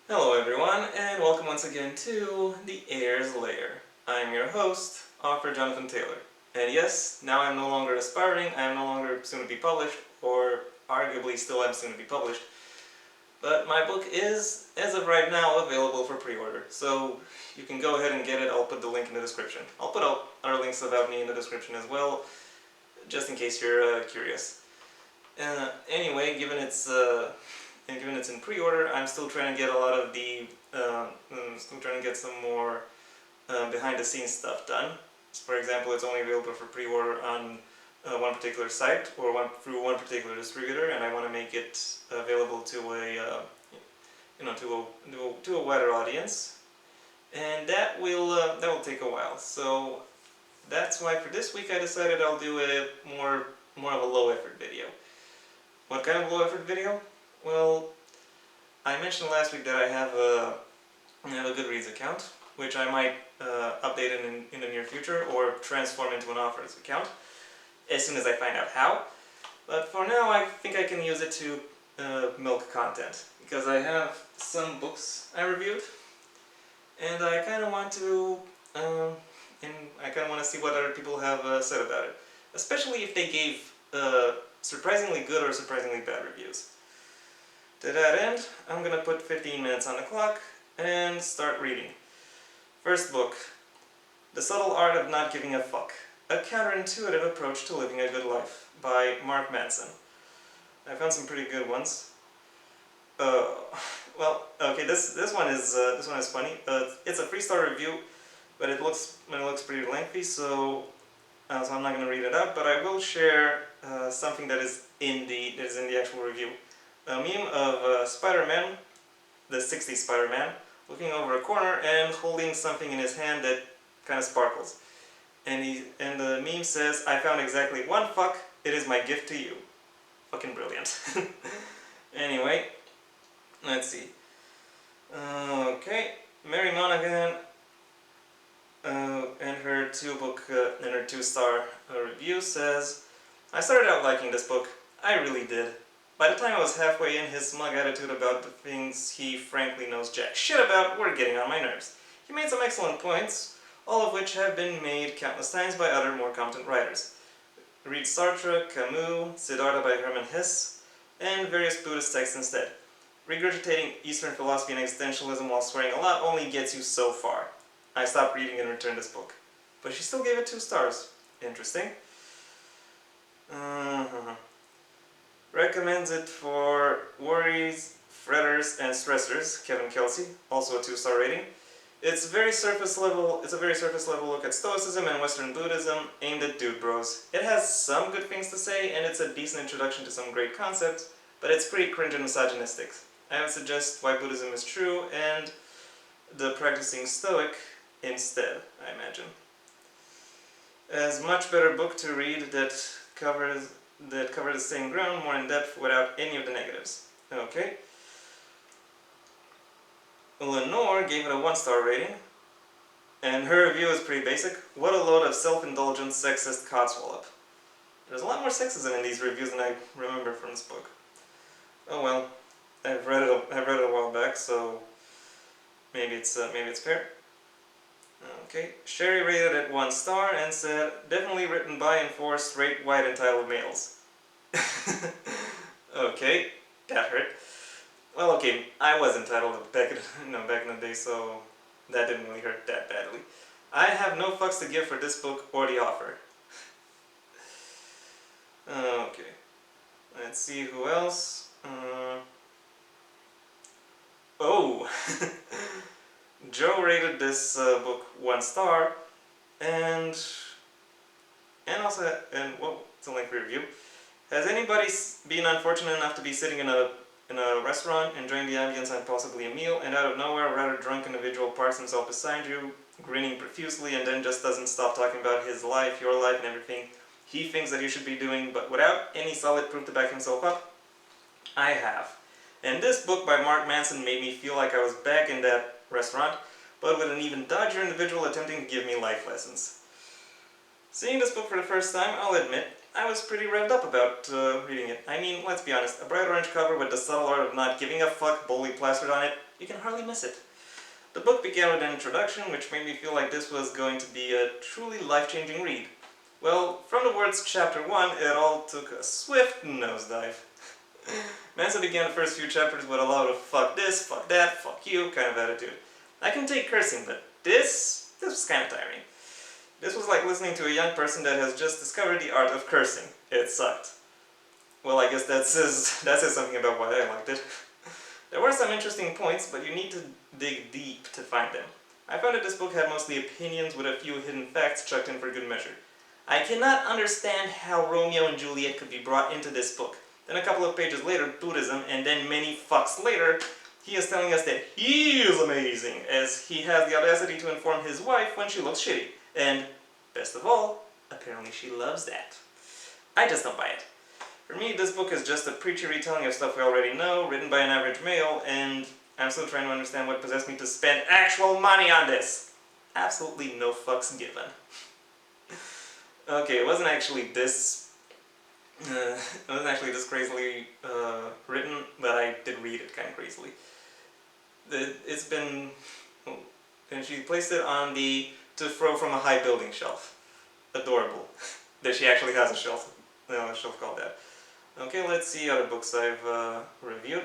Hello everyone, and welcome once again to the Heir's Lair. I am your host, author Jonathan Taylor. And yes, now I am no longer aspiring, I am no longer soon to be published, or arguably still am soon to be published. But my book is, as of right now, available for pre-order. So you can go ahead and get it. I'll put the link in the description. I'll put other links about me in the description as well, just in case you're curious. Anyway, given it's in pre-order, I'm still trying to get a lot of the, still trying to get some more behind-the-scenes stuff done. For example, it's only available for pre-order on one particular site or through one particular distributor, and I want to make it available to a, to a wider audience, and that will take a while. So that's why for this week I decided I'll do a more of a low-effort video. What kind of low-effort video? Well, I mentioned last week that I have a Goodreads account, which I might update in the near future or transform into an author's account as soon as I find out how. But for now, I think I can use it to milk content, because I have some books I reviewed, and I kind of want to see what other people have said about it, especially if they gave surprisingly good or surprisingly bad reviews. To that end, I'm gonna put 15 minutes on the clock and start reading. First book, The Subtle Art of Not Giving a Fuck, a counterintuitive approach to living a good life, by Mark Manson. I found some pretty good ones. Well, okay, this one is funny. It's a 3-star review, but it looks pretty lengthy, so I'm not gonna read it out. But I will share something that is in the actual review. A meme of Spider-Man, the 60s Spider-Man, looking over a corner and holding something in his hand that kind of sparkles. And the meme says, "I found exactly one fuck, it is my gift to you." Fucking brilliant. Anyway, let's see. Okay, Mary Monaghan and her 2-star review says, "I started out liking this book. I really did. By the time I was halfway in, his smug attitude about the things he frankly knows jack shit about were getting on my nerves. He made some excellent points, all of which have been made countless times by other more competent writers. Read Sartre, Camus, Siddhartha by Hermann Hesse, and various Buddhist texts instead. Regurgitating Eastern philosophy and existentialism while swearing a lot only gets you so far. I stopped reading and returned this book." But she still gave it 2 stars. Interesting. Recommends it for worries, fretters, and stressors, Kevin Kelsey, also a 2-star rating. It's a very surface level look at Stoicism and Western Buddhism aimed at dude bros. It has some good things to say, and it's a decent introduction to some great concepts, but it's pretty cringe and misogynistic. I would suggest Why Buddhism is True and The Practicing Stoic instead, I imagine. As much better book to read that covers the same ground more in depth without any of the negatives. Okay. Lenore gave it a 1-star rating, and her review is pretty basic. "What a load of self-indulgent, sexist codswallop." There's a lot more sexism in these reviews than I remember from this book. Oh well, I've read it a while back, so maybe it's fair. Okay, Sherry rated it 1 star and said, "Definitely written by and for straight, white, entitled males." Okay, that hurt. Well, okay, I was entitled back in the day, so that didn't really hurt that badly. I have no fucks to give for this book or the author. Okay, let's see who else. Oh, Joe rated this book 1 star, and whoa, it's a lengthy review. "Has anybody been unfortunate enough to be sitting in a restaurant, enjoying the ambience and possibly a meal, and out of nowhere a rather drunk individual parks himself beside you, grinning profusely, and then just doesn't stop talking about his life, your life, and everything he thinks that you should be doing, but without any solid proof to back himself up? I have. And this book by Mark Manson made me feel like I was back in that restaurant, but with an even dodgier individual attempting to give me life lessons. Seeing this book for the first time, I'll admit, I was pretty revved up about reading it. I mean, let's be honest, a bright orange cover with the subtle art of not giving a fuck boldly plastered on it, you can hardly miss it. The book began with an introduction, which made me feel like this was going to be a truly life-changing read. Well, from the words chapter 1, it all took a swift nosedive. Mansa began the first few chapters with a lot of fuck this, fuck that, fuck you kind of attitude. I can take cursing, but this was kind of tiring. This was like listening to a young person that has just discovered the art of cursing. It sucked. Well, I guess that says something about why I liked it. There were some interesting points, but you need to dig deep to find them. I found that this book had mostly opinions with a few hidden facts chucked in for good measure. I cannot understand how Romeo and Juliet could be brought into this book. Then a couple of pages later, Buddhism, and then many fucks later, he is telling us that he is amazing, as he has the audacity to inform his wife when she looks shitty. And, best of all, apparently she loves that. I just don't buy it. For me, this book is just a preachy retelling of stuff we already know, written by an average male, and I'm still trying to understand what possessed me to spend actual money on this. Absolutely no fucks given. Okay, it wasn't actually this crazily written, but I did read it kind of crazily. It's been... Oh, and she placed it on the to throw from a high building shelf. Adorable. That she actually has a shelf. No, a shelf called that. Okay, let's see other books I've reviewed.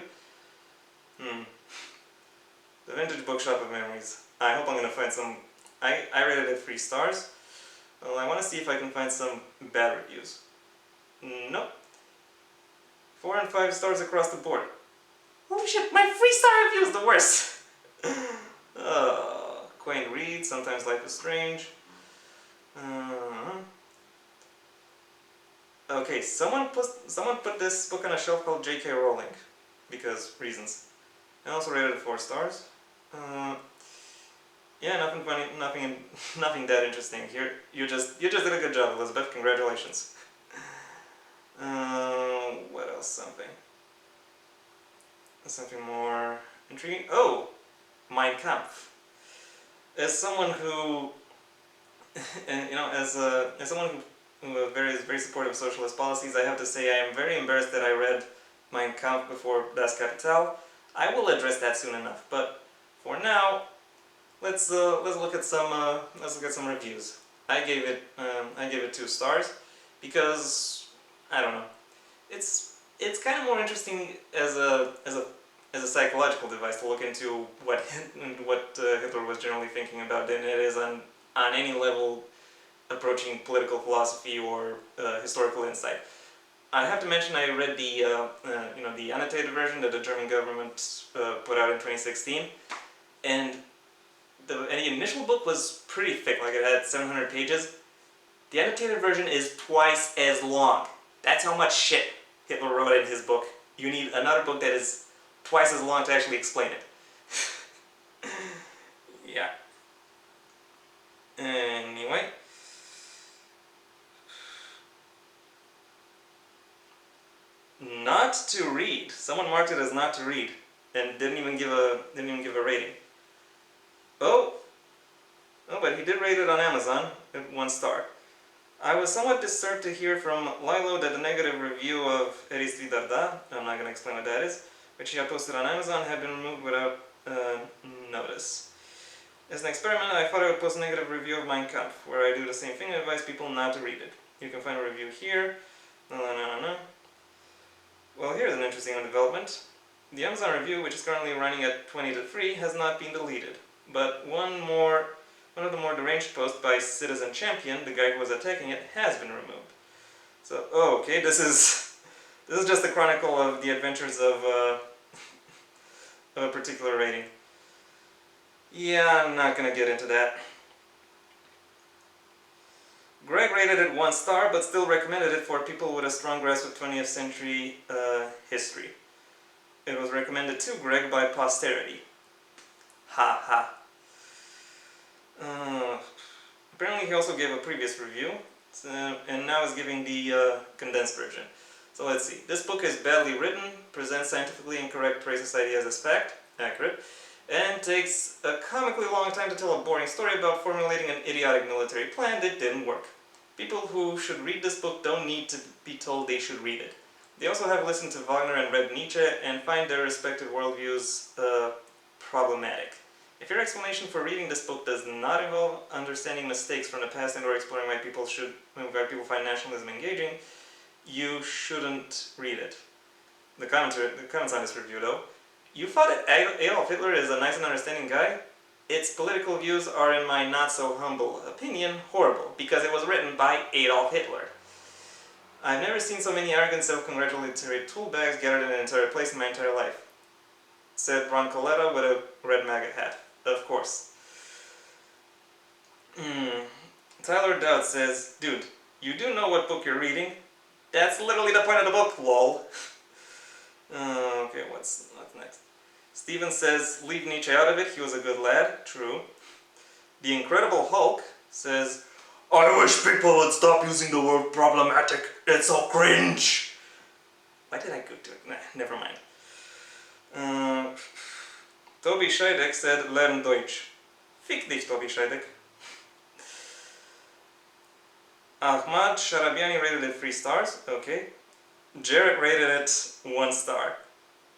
The Vintage Bookshop of Memories. I hope I'm going to find some... I rated it 3 stars. Well, I want to see if I can find some bad reviews. Nope. 4 and 5 stars across the board. Oh shit, my 3-star review is the worst! Quaint read, sometimes life is strange. Okay, someone put this book on a shelf called J.K. Rowling. Because reasons. I also rated it 4 stars. Yeah, nothing funny, nothing that interesting here. You just did a good job, Elizabeth. Congratulations. What else? Something more intriguing. Oh, Mein Kampf. As someone who, as someone who is very supportive of socialist policies, I have to say I am very embarrassed that I read Mein Kampf before Das Kapital. I will address that soon enough, but for now, let's look at some reviews. I gave it 2 stars because I don't know. It's kind of more interesting as a psychological device to look into what Hitler was generally thinking about than it is on any level approaching political philosophy or historical insight. I have to mention I read the annotated version that the German government put out in 2016, and the initial book was pretty thick, like it had 700 pages. The annotated version is twice as long. That's how much shit Hitler wrote in his book. You need another book that is twice as long to actually explain it. Yeah. Anyway. Not to read. Someone marked it as not to read and didn't even give a rating. Oh, but he did rate it on Amazon at 1 star. I was somewhat disturbed to hear from Lilo that the negative review of Eris Darda, I'm not going to explain what that is, which she had posted on Amazon, had been removed without notice. As an experiment, I thought I would post a negative review of Mein Kampf, where I do the same thing and advise people not to read it. You can find a review here. Well, here's an interesting development. The Amazon review, which is currently running at 20:3, has not been deleted, but one of the more deranged posts by Citizen Champion, the guy who was attacking it, has been removed. So, okay, this is just a chronicle of the adventures of a particular rating. Yeah, I'm not gonna get into that. Greg rated it 1 star, but still recommended it for people with a strong grasp of 20th century history. It was recommended to Greg by posterity. Ha ha. Apparently he also gave a previous review, and now is giving the condensed version. So let's see. This book is badly written, presents scientifically incorrect racist ideas as fact, accurate, and takes a comically long time to tell a boring story about formulating an idiotic military plan that didn't work. People who should read this book don't need to be told they should read it. They also have listened to Wagner and read Nietzsche and find their respective worldviews problematic. If your explanation for reading this book does not involve understanding mistakes from the past and or exploring why people find nationalism engaging, you shouldn't read it. The comments on this review though. You thought Adolf Hitler is a nice and understanding guy? Its political views are, in my not-so-humble opinion, horrible, because it was written by Adolf Hitler. I've never seen so many arrogant self-congratulatory toolbags gathered in an entire place in my entire life. Said Ron Coletta with a red MAGA hat. Of course. Tyler Dowd says, dude, you do know what book you're reading? That's literally the point of the book, lol. Okay, what's next? Steven says, leave Nietzsche out of it, he was a good lad. True. The Incredible Hulk says, I wish people would stop using the word problematic. It's so cringe. Why did I go to it? Nah, never mind. Toby Scheidek said, lern Deutsch. Fick dich, Toby Scheidek. Ahmad Sharabiani rated it 3 stars. Okay. Jarrett rated it 1 star.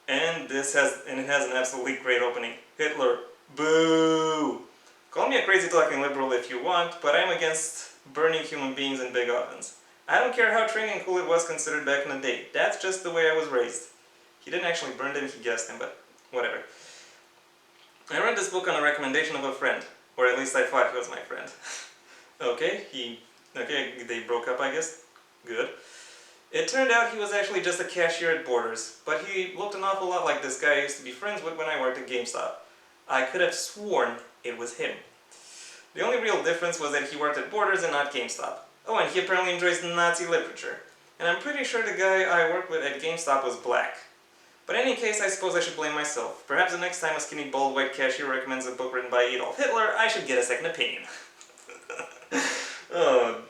And it has an absolutely great opening. Hitler. Boo! Call me a crazy talking liberal if you want, but I'm against burning human beings in big ovens. I don't care how trendy and cool it was considered back in the day. That's just the way I was raised. He didn't actually burn them, he guessed them, but whatever. I read this book on a recommendation of a friend. Or at least I thought he was my friend. Okay, they broke up, I guess. Good. It turned out he was actually just a cashier at Borders, but he looked an awful lot like this guy I used to be friends with when I worked at GameStop. I could have sworn it was him. The only real difference was that he worked at Borders and not GameStop. Oh, and he apparently enjoys Nazi literature. And I'm pretty sure the guy I worked with at GameStop was black. But in any case, I suppose I should blame myself. Perhaps the next time a skinny, bald, white cashier recommends a book written by Adolf Hitler, I should get a second opinion. Oh,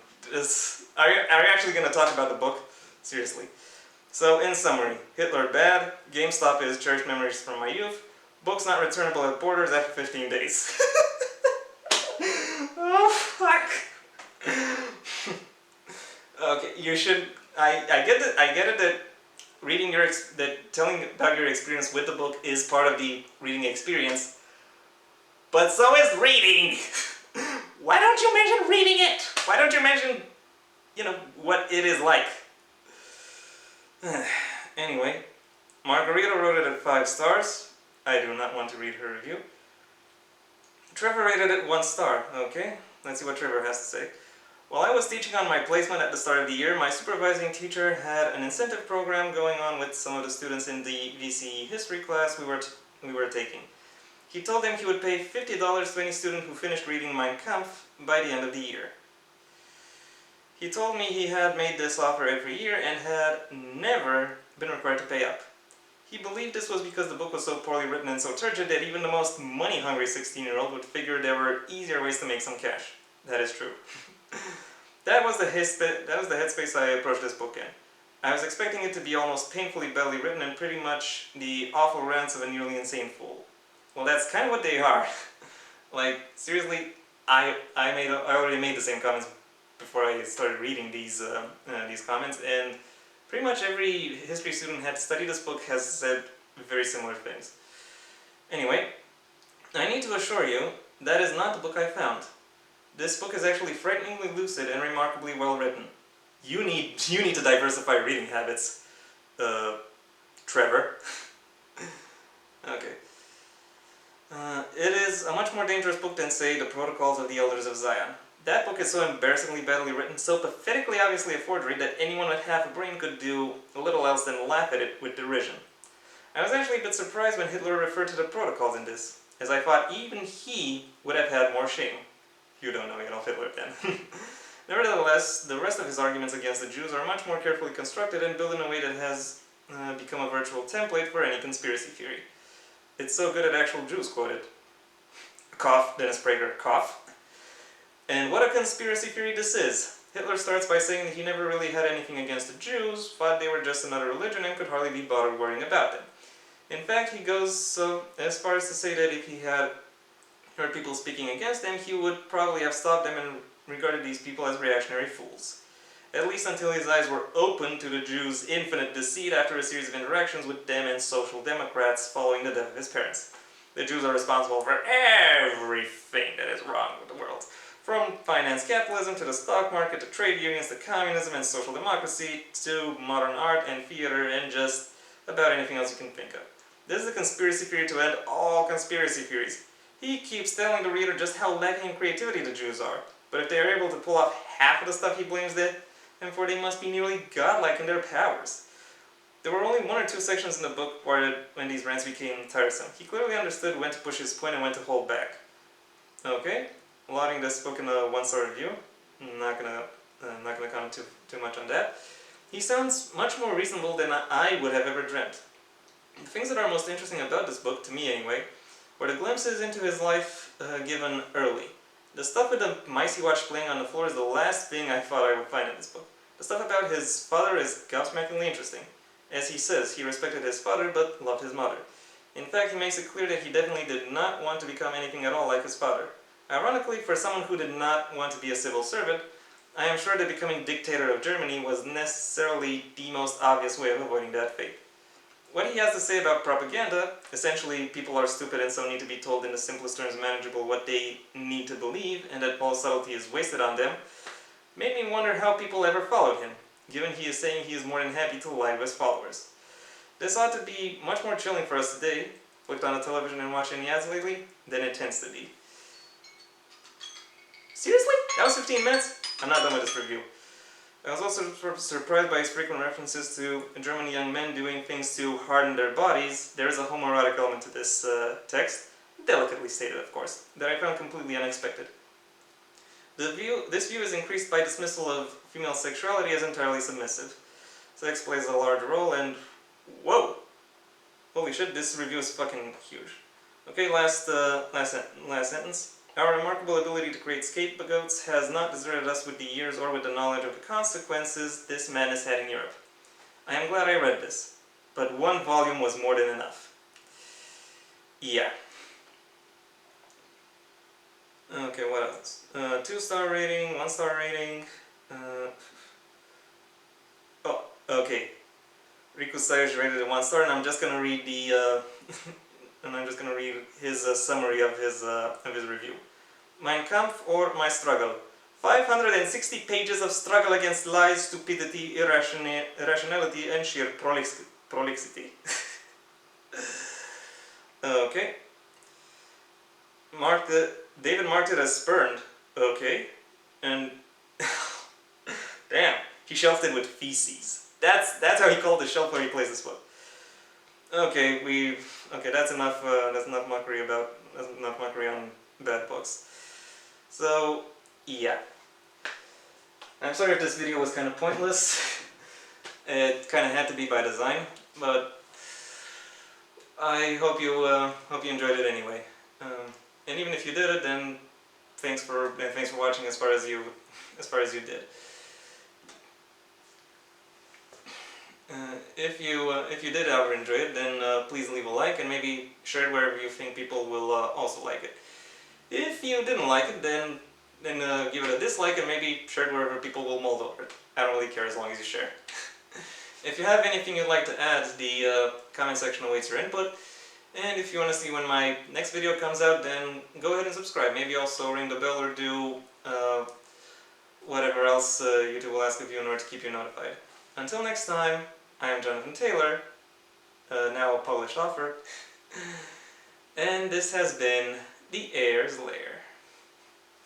are you actually going to talk about the book? Seriously. So, in summary, Hitler bad, GameStop is cherished memories from my youth, books not returnable at Borders after 15 days. Oh, fuck. Okay, you should, I get it that reading that telling about your experience with the book is part of the reading experience, but so is reading. Why don't you mention reading it? Why don't you mention, what it is like? Anyway, Margarita wrote it at 5 stars. I do not want to read her review. Trevor rated it 1 star. Okay, let's see what Trevor has to say. While I was teaching on my placement at the start of the year, my supervising teacher had an incentive program going on with some of the students in the VCE history class we were taking. He told them he would pay $50 to any student who finished reading Mein Kampf by the end of the year. He told me he had made this offer every year and had never been required to pay up. He believed this was because the book was so poorly written and so turgid that even the most money-hungry 16-year-old would figure there were easier ways to make some cash. That is true. That was the headspace I approached this book in. I was expecting it to be almost painfully badly written and pretty much the awful rants of a nearly insane fool. Well, that's kind of what they are. Like, seriously, I already made the same comments before I started reading these comments, and pretty much every history student who had studied this book has said very similar things. Anyway, I need to assure you, that is not the book I found. This book is actually frighteningly lucid and remarkably well written. You need to diversify reading habits, Trevor. Okay. It is a much more dangerous book than, say, The Protocols of the Elders of Zion. That book is so embarrassingly badly written, so pathetically obviously a forgery, that anyone with half a brain could do little else than laugh at it with derision. I was actually a bit surprised when Hitler referred to the Protocols in this, as I thought even he would have had more shame. You don't know Adolf Hitler then. Nevertheless, the rest of his arguments against the Jews are much more carefully constructed and built in a way that has become a virtual template for any conspiracy theory. It's so good at actual Jews quoted. Cough, Dennis Prager, cough. And what a conspiracy theory this is. Hitler starts by saying that he never really had anything against the Jews, thought they were just another religion and could hardly be bothered worrying about them. In fact, he goes so as far as to say that if he had heard people speaking against them, he would probably have stopped them and regarded these people as reactionary fools. At least until his eyes were opened to the Jews' infinite deceit after a series of interactions with them and social democrats following the death of his parents. The Jews are responsible for everything that is wrong with the world. From finance capitalism to the stock market to trade unions to communism and social democracy to modern art and theater and just about anything else you can think of. This is a conspiracy theory to end all conspiracy theories. He keeps telling the reader just how lacking in creativity the Jews are, but if they are able to pull off half of the stuff he blames them for, they must be nearly godlike in their powers. There were only one or two sections in the book when these rants became tiresome. He clearly understood when to push his point and when to hold back. Okay, lauding this book in a one-star review. I'm not gonna comment too much on that. He sounds much more reasonable than I would have ever dreamt. The things that are most interesting about this book, to me anyway, were the glimpses into his life given early. The stuff with the mice he watched playing on the floor is the last thing I thought I would find in this book. The stuff about his father is gobsmackingly interesting. As he says, he respected his father but loved his mother. In fact, he makes it clear that he definitely did not want to become anything at all like his father. Ironically, for someone who did not want to be a civil servant, I am sure that becoming dictator of Germany was necessarily the most obvious way of avoiding that fate. What he has to say about propaganda, essentially people are stupid and so need to be told in the simplest terms manageable what they need to believe and that all subtlety is wasted on them, made me wonder how people ever followed him, given he is saying he is more than happy to lie to his followers. This ought to be much more chilling for us today, flicked on the television and watching the ads lately, than it tends to be. Seriously? That was 15 minutes? I'm not done with this review. I was also surprised by his frequent references to German young men doing things to harden their bodies. There is a homoerotic element to this text, delicately stated of course, that I found completely unexpected. This view is increased by dismissal of female sexuality as entirely submissive. Sex plays a large role and... whoa! Holy shit, this review is fucking huge. Okay, last sentence. Our remarkable ability to create scapegoats has not deserted us with the years or with the knowledge of the consequences this madness had in Europe. I am glad I read this, but one volume was more than enough. Yeah. Okay, what else? 2-star rating, 1-star rating. Oh, okay. Riku Sayush rated it 1 star, and I'm just gonna read the his summary of his review. Mein Kampf or My Struggle. 560 pages of struggle against lies, stupidity, irrationality, and sheer prolixity. Okay. David marked it as spurned. Okay. And damn, he shelved it with feces. That's how he called the shelf where he placed this book. Okay, that's enough mockery on bad books. So, yeah. I'm sorry if this video was kind of pointless. It kind of had to be by design, but I hope you enjoyed it anyway. And even if you did it, then thanks for watching as far as you did. If you did ever enjoy it, then please leave a like and maybe share it wherever you think people will also like it. If you didn't like it, then give it a dislike and maybe share it wherever people will mull over it. I don't really care as long as you share. If you have anything you'd like to add, the comment section awaits your input. And if you want to see when my next video comes out, then go ahead and subscribe. Maybe also ring the bell or do whatever else YouTube will ask of you in order to keep you notified. Until next time, I am Jonathan Taylor, now a published author, and this has been the Heir's Lair.